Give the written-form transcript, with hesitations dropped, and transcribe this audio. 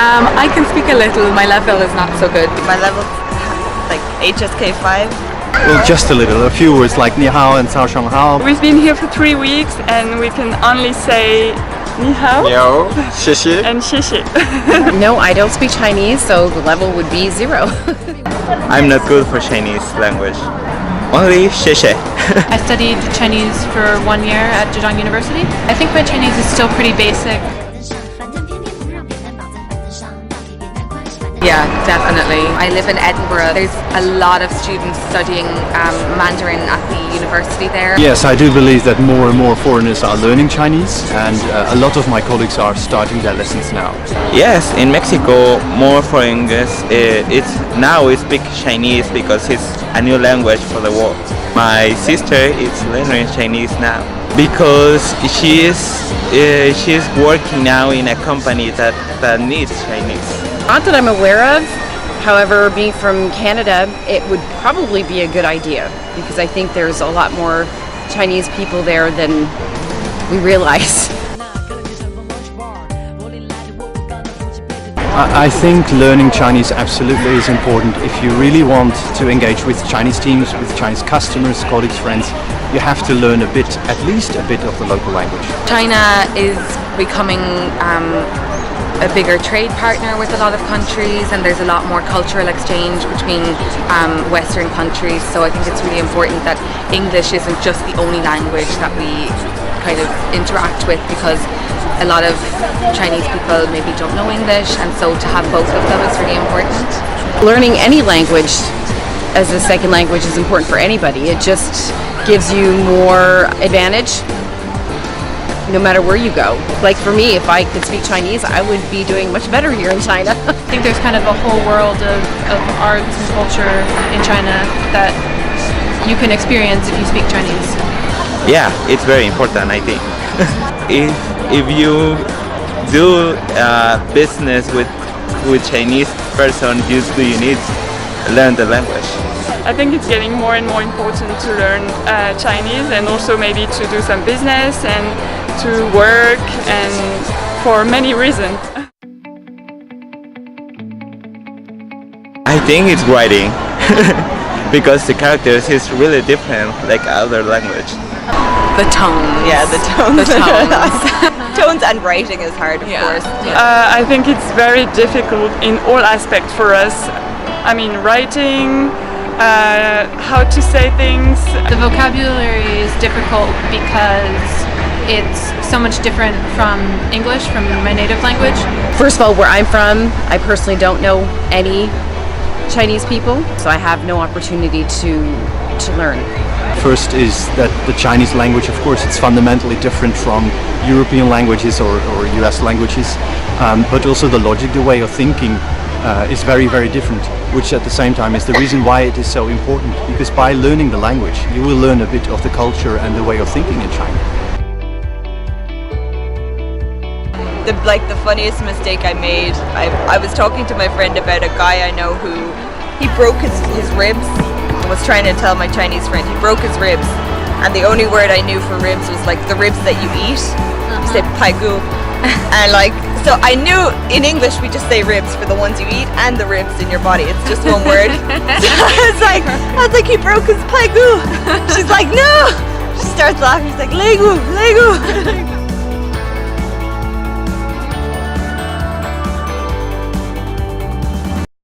I can speak a little. My level is not so good. My level's like HSK 5. Well, just a little. A few words like ni hao and cao shang hao. We've been here for 3 weeks and we can only say ni hao Yo, xie xie. and xie xie. No, I don't speak Chinese, so the level would be 0. I'm not good for Chinese language. Only xie xie. I studied Chinese for 1 year at Zhejiang University. I think my Chinese is still pretty basic. Yeah, definitely. I live in Edinburgh. There's a lot of students studying Mandarin at the university there. Yes, I do believe that more and more foreigners are learning Chinese, and a lot of my colleagues are starting their lessons now. Yes, in Mexico, more foreigners. Now we speak Chinese because it's a new language for the world. My sister is learning Chinese now because she is working now in a company that needs Chinese. Not that I'm aware of. However, being from Canada, it would probably be a good idea because I think there's a lot more Chinese people there than we realize. I think learning Chinese absolutely is important. If you really want to engage with Chinese teams, with Chinese customers, colleagues, friends, you have to learn a bit, at least a bit of the local language. China is becoming a bigger trade partner with a lot of countries, and there's a lot more cultural exchange between Western countries, so I think it's really important that English isn't just the only language that we kind of interact with, because a lot of Chinese people maybe don't know English, and so to have both of them is really important. Learning any language as a second language is important for anybody. It just gives you more advantage no matter where you go. Like for me, if I could speak Chinese, I would be doing much better here in China. I think there's kind of a whole world of arts and culture in China that you can experience if you speak Chinese. Yeah, it's very important, I think. if you do business with Chinese person, you need to learn the language. I think it's getting more and more important to learn Chinese and also maybe to do some business and to work, and for many reasons. I think it's writing because the characters is really different like other language. The tones. Yeah, the tones. The tones. Tones and writing is hard, of course. I think it's very difficult in all aspects for us. I mean, writing, how to say things. The vocabulary is difficult because it's so much different from English, from my native language. First of all, where I'm from, I personally don't know any Chinese people, so I have no opportunity to learn. First is that the Chinese language, of course, it's fundamentally different from European languages or US languages, but also the logic, the way of thinking is very, very different, which at the same time is the reason why it is so important, because by learning the language, you will learn a bit of the culture and the way of thinking in China. The funniest mistake I made, I was talking to my friend about a guy I know who, he broke his ribs. I was trying to tell my Chinese friend, he broke his ribs, and the only word I knew for ribs was like the ribs that you eat. You say pai gu. And like, so I knew in English we just say ribs for the ones you eat and the ribs in your body. It's just one word. So I was like, he broke his pai gu. She's like, no. She starts laughing. She's like, legu, legu.